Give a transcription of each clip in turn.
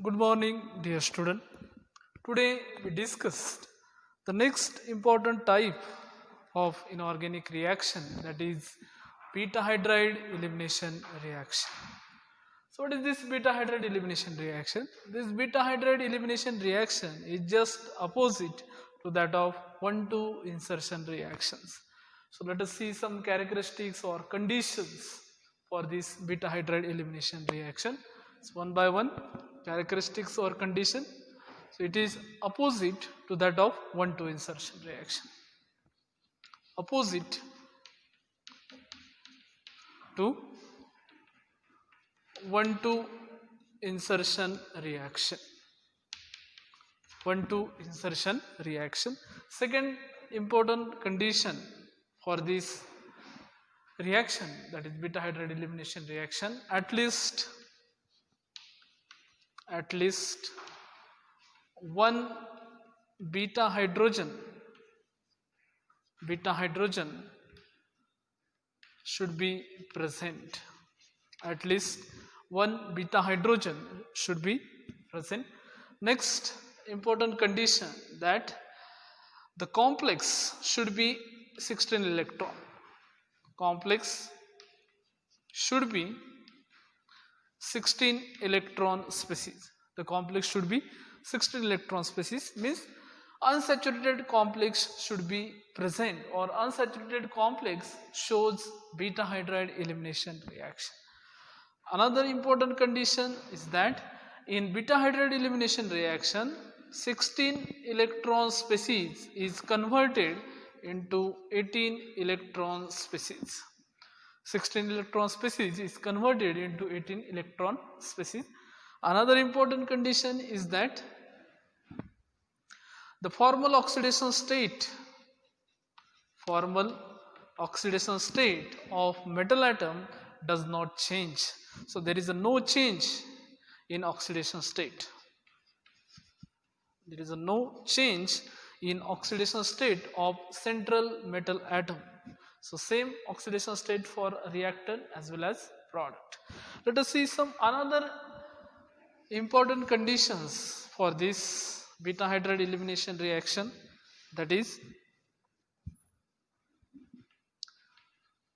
Good morning, dear student. Today we discussed the next important type of inorganic reaction, that is beta hydride elimination reaction. So what is this beta hydride elimination reaction? This beta hydride elimination reaction is just opposite to that of 1,2 insertion reactions. So let us see some characteristics or conditions for this beta hydride elimination reaction. So one by one, characteristics or condition. So it is opposite to that of 1,2 insertion reaction. Opposite to 1,2 insertion reaction. 1,2 insertion reaction. Second important condition for this reaction, that is beta hydride elimination reaction, at least one beta hydrogen should be present. At least one beta hydrogen should be present. Next important condition, that the complex should be 16 electron. Complex should be 16 electron species. The complex should be 16 electron species, means unsaturated complex should be present, or unsaturated complex shows beta hydride elimination reaction. Another important condition is that in beta hydride elimination reaction, 16 electron species is converted into 18 electron species. 16 electron species is converted into 18 electron species. Another important condition is that the formal oxidation state of metal atom does not change. So there is no change in oxidation state. There is no change in oxidation state of central metal atom. So same oxidation state for reactant as well as product. Let us see some another important conditions for this beta hydride elimination reaction, that is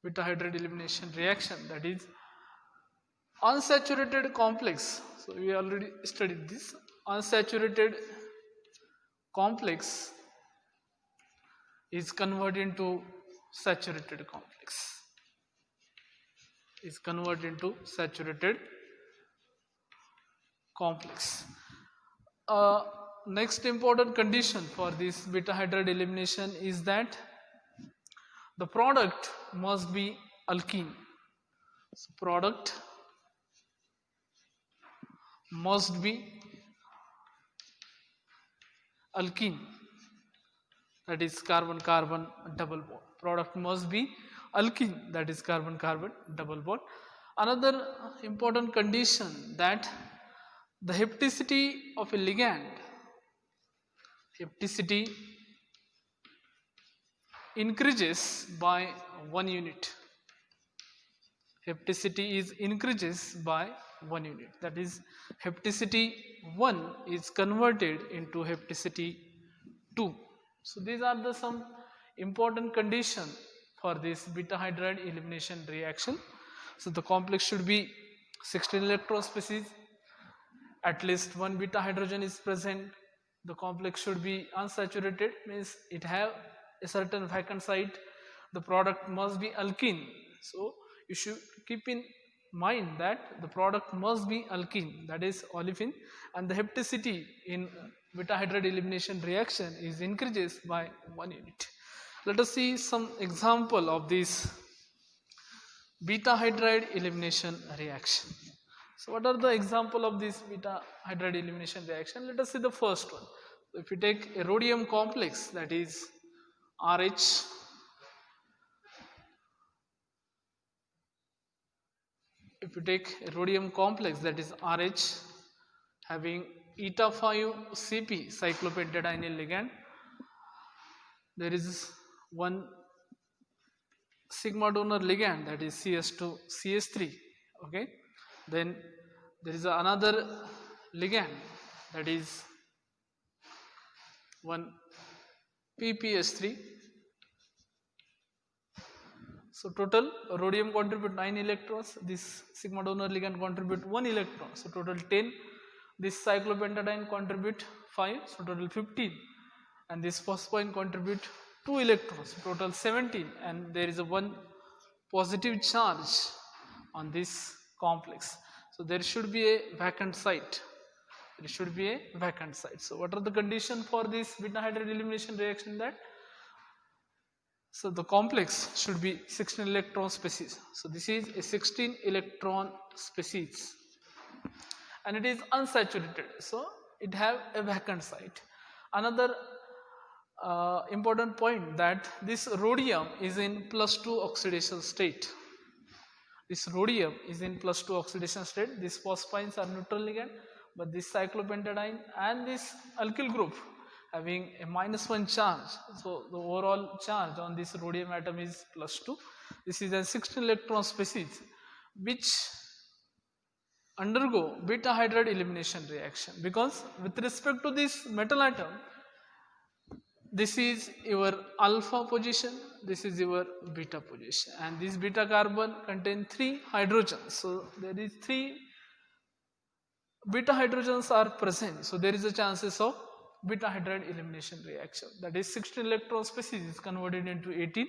beta hydride elimination reaction, that is unsaturated complex. So we already studied this. Unsaturated complex is converted into saturated complex. Next important condition for this beta hydride elimination is that the product must be alkene. So product must be alkene, that is carbon-carbon double bond. Product must be alkene, that is carbon-carbon double bond. Another important condition, that the hapticity of a ligand increases by 1 unit. Hapticity increases by 1 unit, that is hapticity 1 is converted into hapticity 2. So these are the some important condition for this beta hydride elimination reaction. So the complex should be 16 electron species, at least one beta hydrogen is present, the complex should be unsaturated, means it have a certain vacant site, the product must be alkene. So you should keep in mind that the product must be alkene, that is olefin, and the hapticity in beta hydride elimination reaction is increases by 1 unit. Let us see some example of this beta hydride elimination reaction. So what are the example of this beta hydride elimination reaction? Let us see the first one. So if you take a rhodium complex, that is RH, if you take a rhodium complex, that is RH, having eta 5 Cp cyclopentadienyl ligand, there is one sigma donor ligand, that is CS2 CS3. Okay, then there is another ligand, that is one PPS3. So total rhodium contribute 9 electrons, this sigma donor ligand contribute 1 electron, so total 10. This cyclopentadiene contribute 5, so total 15, and this phosphine contribute 2 electrons, so total 17, and there is a one positive charge on this complex. So there should be a vacant site. There should be a vacant site. So what are the conditions for this beta hydride elimination reaction? That so the complex should be 16 electron species. So this is a 16 electron species, and it is unsaturated, so it have a vacant site. Another important point, that this rhodium is in +2 oxidation state. This rhodium is in +2 oxidation state. These phosphines are neutral ligand, but this cyclopentadiene and this alkyl group having a -1 charge. So the overall charge on this rhodium atom is +2. This is a 16 electron species which undergo beta hydride elimination reaction, because with respect to this metal atom, this is your alpha position, this is your beta position, and this beta carbon contain 3 hydrogens. So there is 3 beta hydrogens are present, so there is a chances of beta hydride elimination reaction. That is 16 electron species is converted into 18,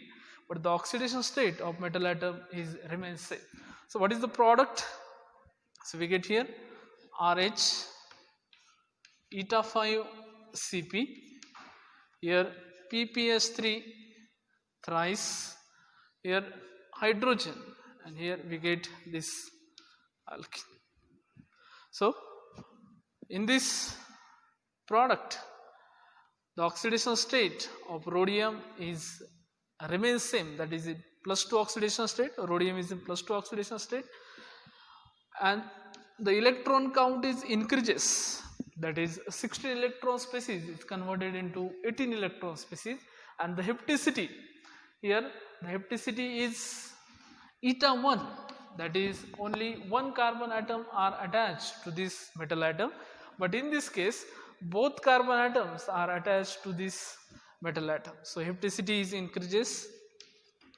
but the oxidation state of metal atom is remains same. So what is the product? So we get here RH eta 5 Cp, here PPS3 thrice, here hydrogen, and here we get this alkene. So in this product, the oxidation state of rhodium is remains same, that is in +2 oxidation state. Rhodium is in +2 oxidation state, and the electron count is increases, that is 16 electron species is converted into 18 electron species, and the hapticity, here the hapticity is eta 1, that is only one carbon atom are attached to this metal atom, but in this case both carbon atoms are attached to this metal atom. So hapticity is increases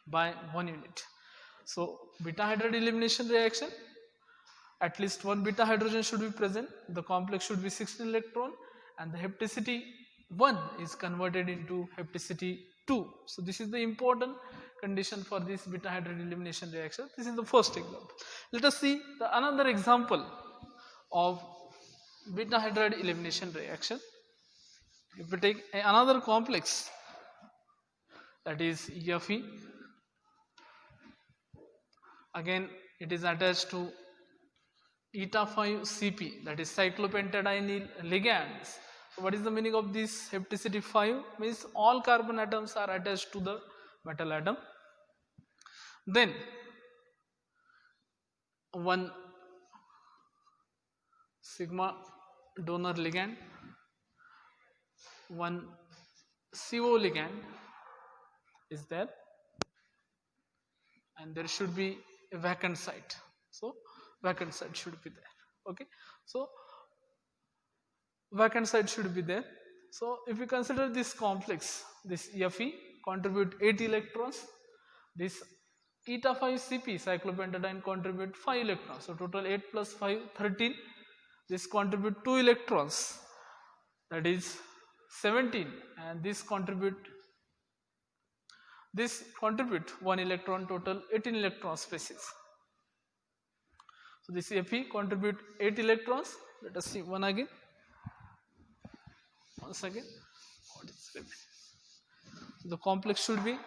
by 1 unit. So beta hydride elimination reaction, at least one beta hydrogen should be present, the complex should be 16 electron, and the hapticity 1 is converted into hapticity 2. So this is the important condition for this beta hydride elimination reaction. This is the first example. Let us see another example of beta hydride elimination reaction. If we take another complex, that is Fe, again it is attached to eta 5 Cp, that is cyclopentadienyl ligands. So what is the meaning of this hapticity 5? Means all carbon atoms are attached to the metal atom. Then one sigma donor ligand, one CO ligand is there, and there should be a vacant site. So vacant site should be there. Okay, so vacant site should be there. So if you consider this complex, this Fe contribute 8 electrons, this eta 5 Cp cyclopentadiene contribute 5 electrons, so total 8 plus 5 13. This contribute 2 electrons, that is 17, and this contribute 1 electron, total 18 electron species. So this Fe contribute 8 electrons. Let us see one again. Once again, what is remaining? The complex should be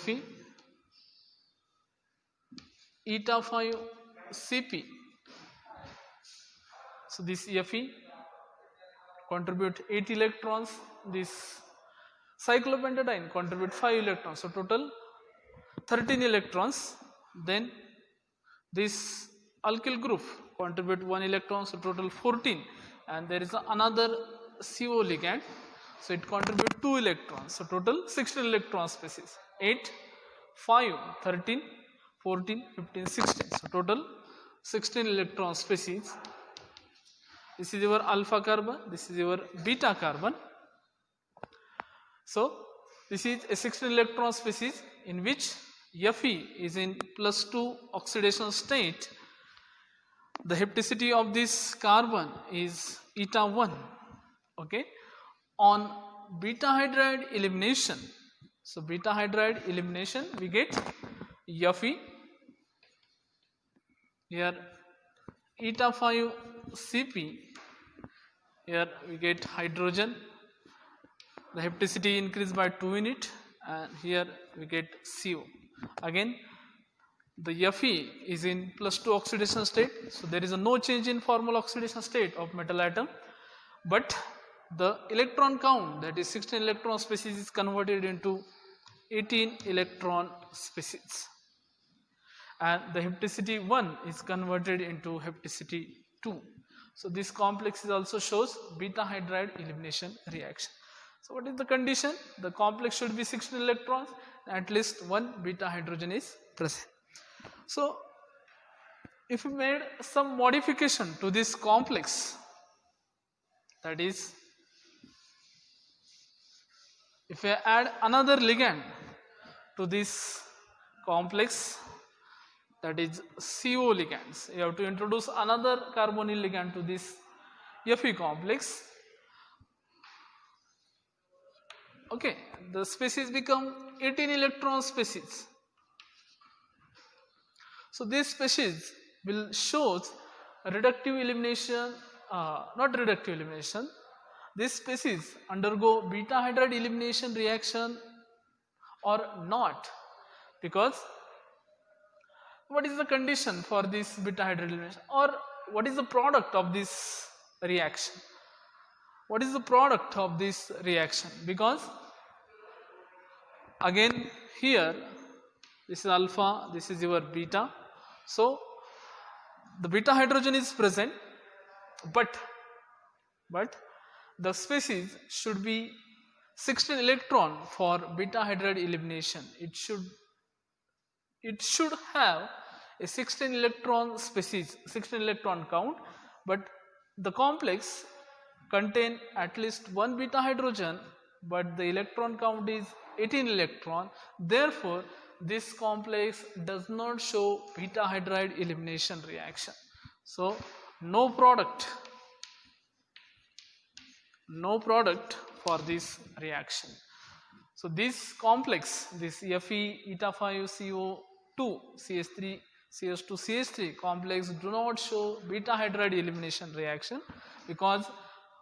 Fe eta 5 Cp. So this Fe contribute 8 electrons, this cyclopentadiene contribute 5 electrons, so total 13 electrons. Then this alkyl group contribute 1 electron, so total 14, and there is another CO ligand, so it contribute 2 electrons, so total 16 electron species. 8, 5, 13, 14, 15, 16, so total 16 electron species. This is your alpha carbon, this is your beta carbon. So this is a 16 electron species in which Fe is in +2 oxidation state. The hapticity of this carbon is eta 1. Okay, on beta hydride elimination, so beta hydride elimination, we get Fe here, eta 5 Cp, here we get hydrogen, the hapticity increased by 2 unit, and here we get CO. Again the Fe is in +2 oxidation state, so there is no change in formal oxidation state of metal atom, but the electron count, that is 16 electron species, is converted into 18 electron species, and the hapticity 1 is converted into hapticity 2. So this complex is also shows beta hydride elimination reaction. So what is the condition? The complex should be 16 electrons, at least one beta hydrogen is present. So if we made some modification to this complex, that is, if we add another ligand to this complex, that is CO ligands, you have to introduce another carbonyl ligand to this Fe complex. Okay, the species become 18 electron species. So this species will shows reductive elimination, not reductive elimination. This species undergo beta hydride elimination reaction or not, because what is the condition for this beta hydride elimination, or what is the product of this reaction? What is the product of this reaction? Because again here this is alpha, this is your beta. So the beta hydrogen is present, but the species should be 16 electron for beta hydride elimination. It should have a 16 electron species, 16 electron count, but the complex contain at least one beta hydrogen, but the electron count is 18 electron. Therefore this complex does not show beta hydride elimination reaction. So no product for this reaction. So this complex, this Fe eta 5 CO2 CH3 CH2 CH3 complex do not show beta hydride elimination reaction, because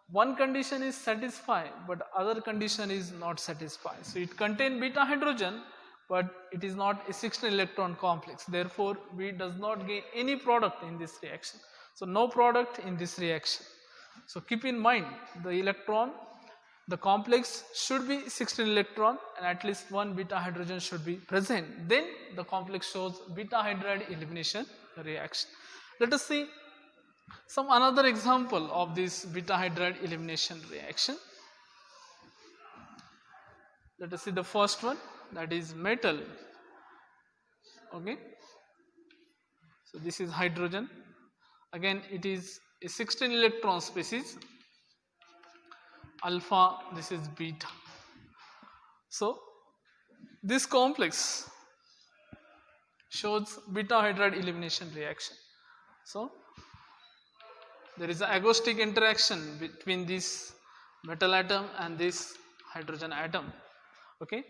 one condition is satisfied but other condition is not satisfied. So it contains beta hydrogen, but it is not a 16 electron complex. Therefore we does not gain any product in this reaction. So no product in this reaction. So keep in mind, the complex should be 16 electron and at least one beta hydrogen should be present. Then the complex shows beta hydride elimination reaction. Let us see some another example of this beta hydride elimination reaction. Let us see the first one, that is metal. Okay, so this is hydrogen. Again it is a 16 electron species, alpha, this is beta. So this complex shows beta hydride elimination reaction. So there is an agostic interaction between this metal atom and this hydrogen atom. Okay,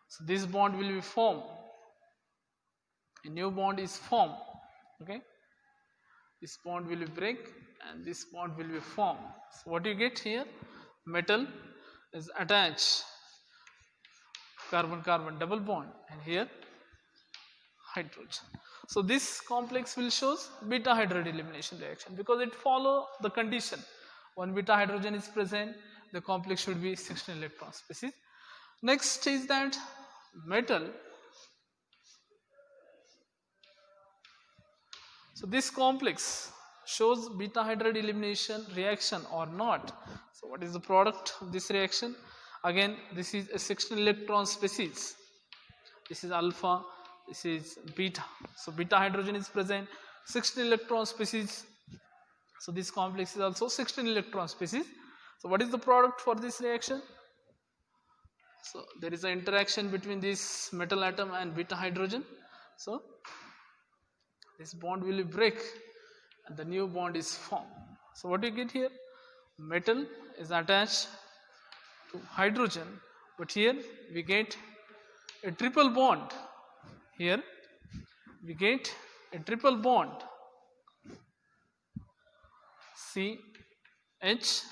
so this bond will be formed, a new bond is formed. Okay, this bond will break and this bond will be formed. So what you get here, metal is attached, carbon-carbon double bond, and here hydrogen. So this complex will shows beta hydride elimination reaction because it follow the condition. One beta hydrogen is present, the complex should be 16 electron species. Next is that metal. So this complex shows beta hydride elimination reaction or not. So what is the product of this reaction? Again this is a 16 electron species. This is alpha, this is beta. So beta hydrogen is present, 16 electron species. So this complex is also 16 electron species. So what is the product for this reaction? So there is an interaction between this metal atom and beta hydrogen. So this bond will break and the new bond is formed. So what do you get here? Metal is attached to hydrogen, but here we get a triple bond. Here we get a triple bond, CH.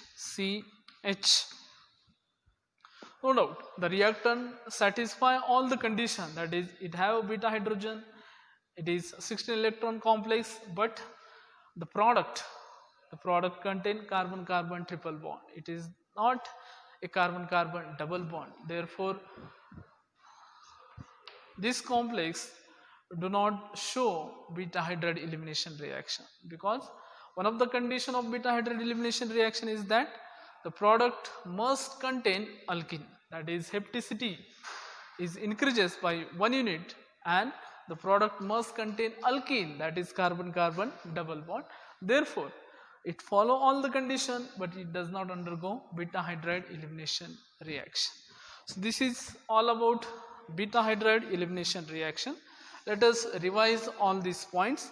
No doubt the reactant satisfy all the condition, that is it have a beta hydrogen, it is 16 electron complex, but the product contain carbon carbon triple bond. It is not a carbon carbon double bond. Therefore this complex do not show beta hydride elimination reaction, because one of the condition of beta hydride elimination reaction is that the product must contain alkene, that is hepticity is increases by 1 unit, and the product must contain alkene, that is carbon carbon double bond. Therefore it follow all the condition, but it does not undergo beta hydride elimination reaction. So this is all about beta hydride elimination reaction. Let us revise all these points.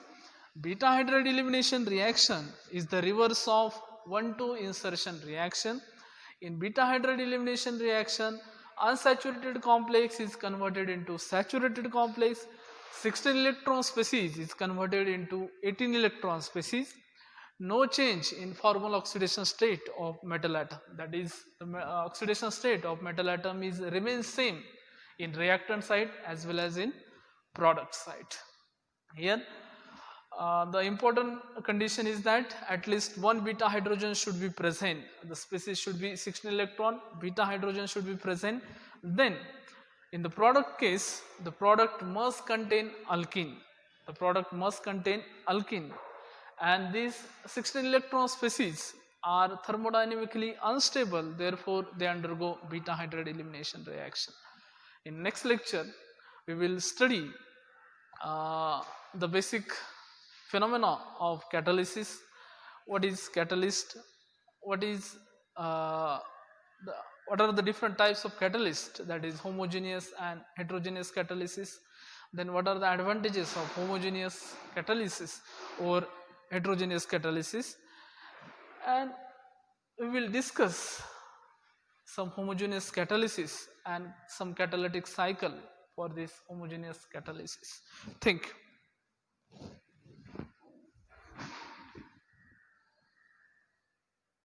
Beta hydride elimination reaction is the reverse of 1,2 insertion reaction. In beta hydride elimination reaction, unsaturated complex is converted into saturated complex. 16 electron species is converted into 18 electron species. No change in formal oxidation state of metal atom, that is the oxidation state of metal atom is remains same in reactant side as well as in product side. Here the important condition is that at least one beta hydrogen should be present. The species should be 16 electron, beta hydrogen should be present. Then in the product case, the product must contain alkene. The product must contain alkene, and these 16 electron species are thermodynamically unstable, therefore they undergo beta hydride elimination reaction. In next lecture we will study the basic phenomena of catalysis. What is catalyst? What are the different types of catalyst, that is homogeneous and heterogeneous catalysis? Then what are the advantages of homogeneous catalysis or heterogeneous catalysis? And we will discuss some homogeneous catalysis and some catalytic cycle for this homogeneous catalysis. Thank you.